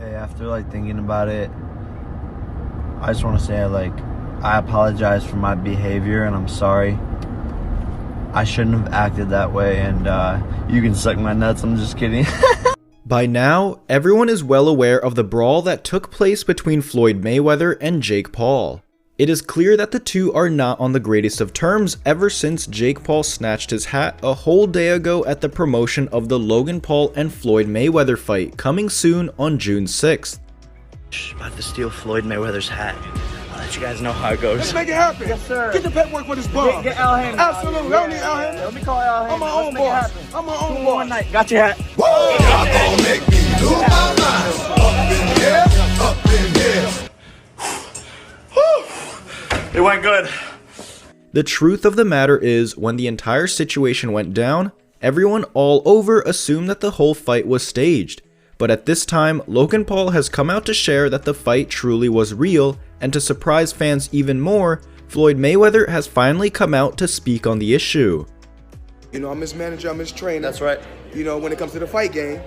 Hey, after thinking about it, I just want to say I apologize for my behavior and I'm sorry. I shouldn't have acted that way, and you can suck my nuts. I'm just kidding. By now, everyone is well aware of the brawl that took place between Floyd Mayweather and Jake Paul. It is clear that the two are not on the greatest of terms ever since Jake Paul snatched his hat a whole day ago at the promotion of the Logan Paul and Floyd Mayweather fight coming soon on June 6th. About to steal Floyd Mayweather's hat. I'll let you guys know how it goes. Let's make it happen. Yes, sir. Get the paperwork for this bum. Get Al Hammond. Absolutely. I don't need Al Hammond. Let me call Al Hammond. I'm my own boss. I'm my own boss. One night. Got your hat. Whoa! I'm gonna make me lose my mind. Up in here. It went good. The truth of the matter is, when the entire situation went down, everyone all over assumed that the whole fight was staged. But at this time, Logan Paul has come out to share that the fight truly was real, and to surprise fans even more, Floyd Mayweather has finally come out to speak on the issue. You know, I'm his manager, I'm his trainer. That's right. You know, when it comes to the fight game,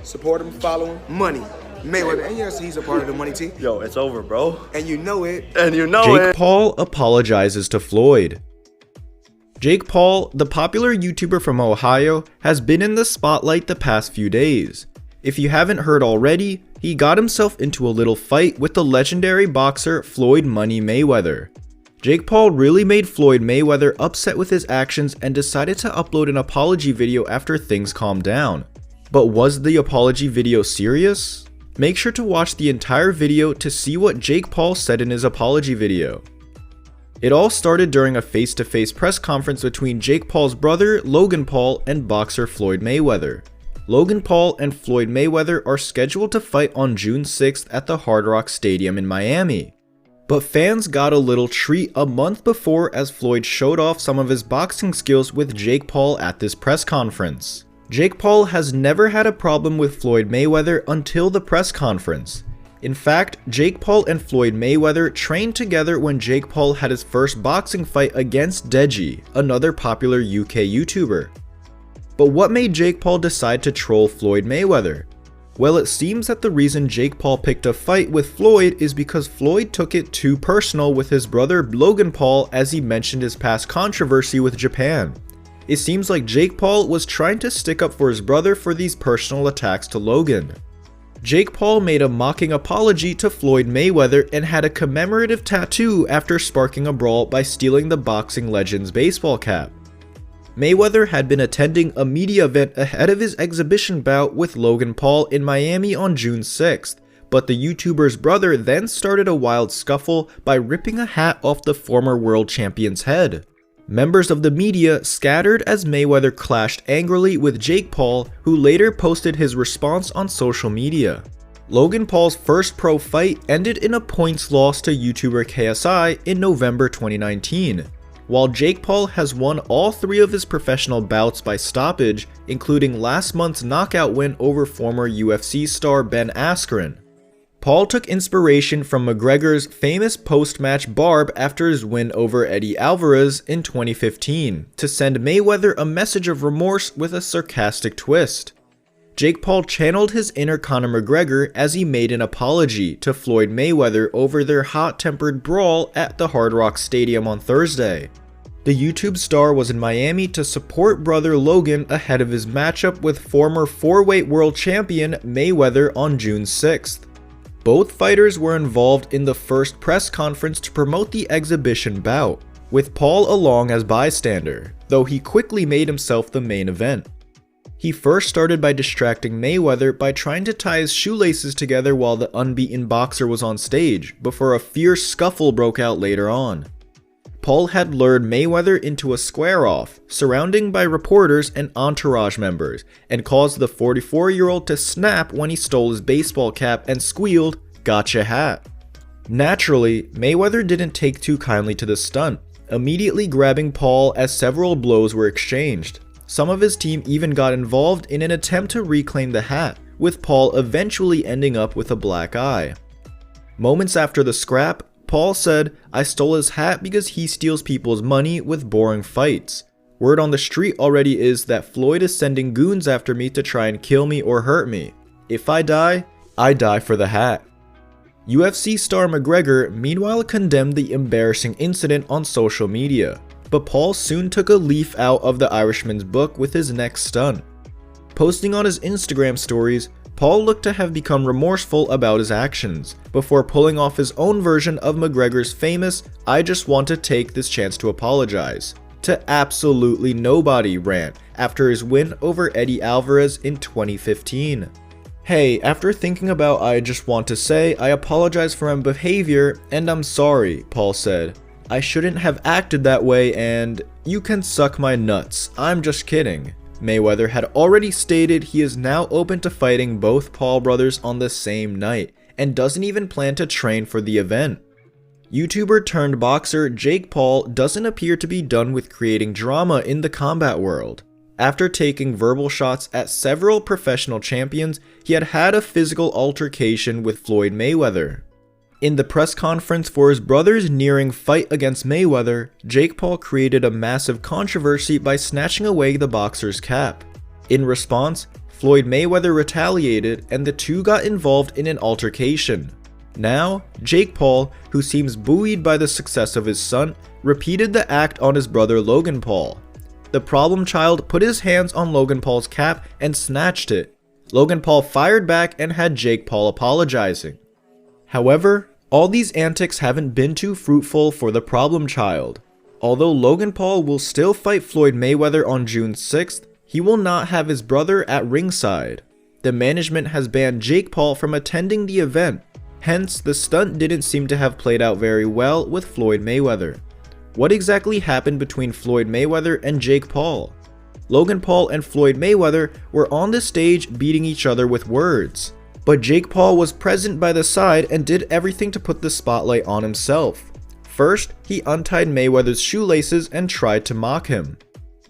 support him, follow him, money. Mayweather, and yes, he's a part of the money team. Yo, it's over, bro. And you know it. Jake Paul apologizes to Floyd. Jake Paul, the popular YouTuber from Ohio, has been in the spotlight the past few days. If you haven't heard already, he got himself into a little fight with the legendary boxer Floyd Money Mayweather. Jake Paul really made Floyd Mayweather upset with his actions and decided to upload an apology video after things calmed down. But was the apology video serious? Make sure to watch the entire video to see what Jake Paul said in his apology video. It all started during a face-to-face press conference between Jake Paul's brother, Logan Paul, and boxer Floyd Mayweather. Logan Paul and Floyd Mayweather are scheduled to fight on June 6th at the Hard Rock Stadium in Miami. But fans got a little treat a month before as Floyd showed off some of his boxing skills with Jake Paul at this press conference. Jake Paul has never had a problem with Floyd Mayweather until the press conference. In fact, Jake Paul and Floyd Mayweather trained together when Jake Paul had his first boxing fight against Deji, another popular UK YouTuber. But what made Jake Paul decide to troll Floyd Mayweather? Well, it seems that the reason Jake Paul picked a fight with Floyd is because Floyd took it too personal with his brother Logan Paul as he mentioned his past controversy with Japan. It seems like Jake Paul was trying to stick up for his brother for these personal attacks to Logan. Jake Paul made a mocking apology to Floyd Mayweather and had a commemorative tattoo after sparking a brawl by stealing the boxing legend's baseball cap. Mayweather had been attending a media event ahead of his exhibition bout with Logan Paul in Miami on June 6th, but the YouTuber's brother then started a wild scuffle by ripping a hat off the former world champion's head. Members of the media scattered as Mayweather clashed angrily with Jake Paul, who later posted his response on social media. Logan Paul's first pro fight ended in a points loss to YouTuber KSI in November 2019. While Jake Paul has won all three of his professional bouts by stoppage, including last month's knockout win over former UFC star Ben Askren. Paul took inspiration from McGregor's famous post-match barb after his win over Eddie Alvarez in 2015 to send Mayweather a message of remorse with a sarcastic twist. Jake Paul channeled his inner Conor McGregor as he made an apology to Floyd Mayweather over their hot-tempered brawl at the Hard Rock Stadium on Thursday. The YouTube star was in Miami to support brother Logan ahead of his matchup with former four-weight world champion Mayweather on June 6th. Both fighters were involved in the first press conference to promote the exhibition bout, with Paul along as bystander, though he quickly made himself the main event. He first started by distracting Mayweather by trying to tie his shoelaces together while the unbeaten boxer was on stage, before a fierce scuffle broke out later on. Paul had lured Mayweather into a square-off, surrounding by reporters and entourage members, and caused the 44-year-old to snap when he stole his baseball cap and squealed, "Gotcha hat." Naturally, Mayweather didn't take too kindly to the stunt, immediately grabbing Paul as several blows were exchanged. Some of his team even got involved in an attempt to reclaim the hat, with Paul eventually ending up with a black eye. Moments after the scrap, Paul said, "I stole his hat because he steals people's money with boring fights. Word on the street already is that Floyd is sending goons after me to try and kill me or hurt me. If I die, I die for the hat. UFC star McGregor meanwhile condemned the embarrassing incident on social media, but Paul soon took a leaf out of the Irishman's book with his next stunt. Posting on his Instagram stories, Paul looked to have become remorseful about his actions, before pulling off his own version of McGregor's famous "I just want to take this chance to apologize" to absolutely nobody rant after his win over Eddie Alvarez in 2015. "Hey, after thinking about I just want to say I apologize for my behavior and I'm sorry," Paul said. "I shouldn't have acted that way and you can suck my nuts, I'm just kidding." Mayweather had already stated he is now open to fighting both Paul brothers on the same night, and doesn't even plan to train for the event. YouTuber turned boxer Jake Paul doesn't appear to be done with creating drama in the combat world. After taking verbal shots at several professional champions, he had had a physical altercation with Floyd Mayweather. In the press conference for his brother's nearing fight against Mayweather, Jake Paul created a massive controversy by snatching away the boxer's cap. In response, Floyd Mayweather retaliated and the two got involved in an altercation. Now, Jake Paul, who seems buoyed by the success of his son, repeated the act on his brother Logan Paul. The problem child put his hands on Logan Paul's cap and snatched it. Logan Paul fired back and had Jake Paul apologizing. However, all these antics haven't been too fruitful for the problem child. Although Logan Paul will still fight Floyd Mayweather on June 6th, he will not have his brother at ringside. The management has banned Jake Paul from attending the event, hence the stunt didn't seem to have played out very well with Floyd Mayweather. What exactly happened between Floyd Mayweather and Jake Paul? Logan Paul and Floyd Mayweather were on the stage beating each other with words. But Jake Paul was present by the side and did everything to put the spotlight on himself. First, he untied Mayweather's shoelaces and tried to mock him.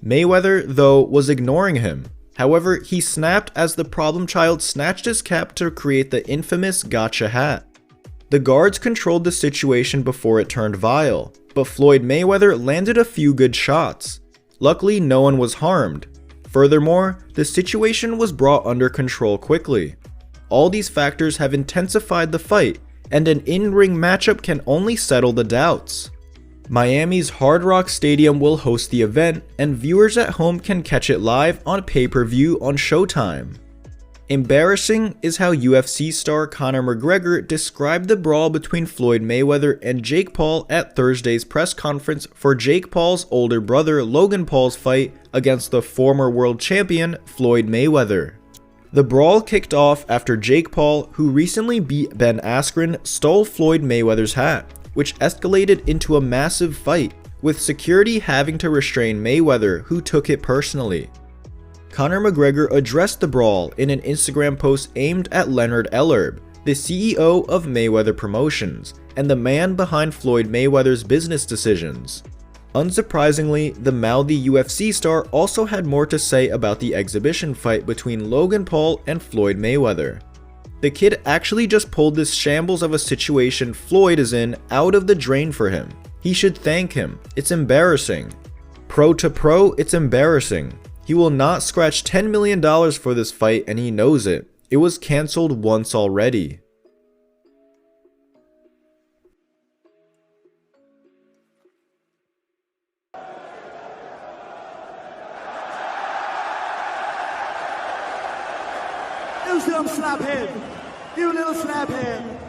Mayweather, though, was ignoring him. However, he snapped as the problem child snatched his cap to create the infamous gotcha hat. The guards controlled the situation before it turned vile, but Floyd Mayweather landed a few good shots. Luckily, no one was harmed. Furthermore, the situation was brought under control quickly. All these factors have intensified the fight, and an in-ring matchup can only settle the doubts. Miami's Hard Rock Stadium will host the event, and viewers at home can catch it live on pay-per-view on Showtime. Embarrassing is how UFC star Conor McGregor described the brawl between Floyd Mayweather and Jake Paul at Thursday's press conference for Jake Paul's older brother Logan Paul's fight against the former world champion Floyd Mayweather. The brawl kicked off after Jake Paul, who recently beat Ben Askren, stole Floyd Mayweather's hat, which escalated into a massive fight, with security having to restrain Mayweather, who took it personally. Conor McGregor addressed the brawl in an Instagram post aimed at Leonard Ellerb, the CEO of Mayweather Promotions, and the man behind Floyd Mayweather's business decisions. Unsurprisingly, the mouthy UFC star also had more to say about the exhibition fight between Logan Paul and Floyd Mayweather. The kid actually just pulled this shambles of a situation Floyd is in out of the drain for him. He should thank him. It's embarrassing. Pro to pro, it's embarrassing. He will not scratch $10 million for this fight and he knows it. It was cancelled once already. Do some slap hand. Do a little slap hand.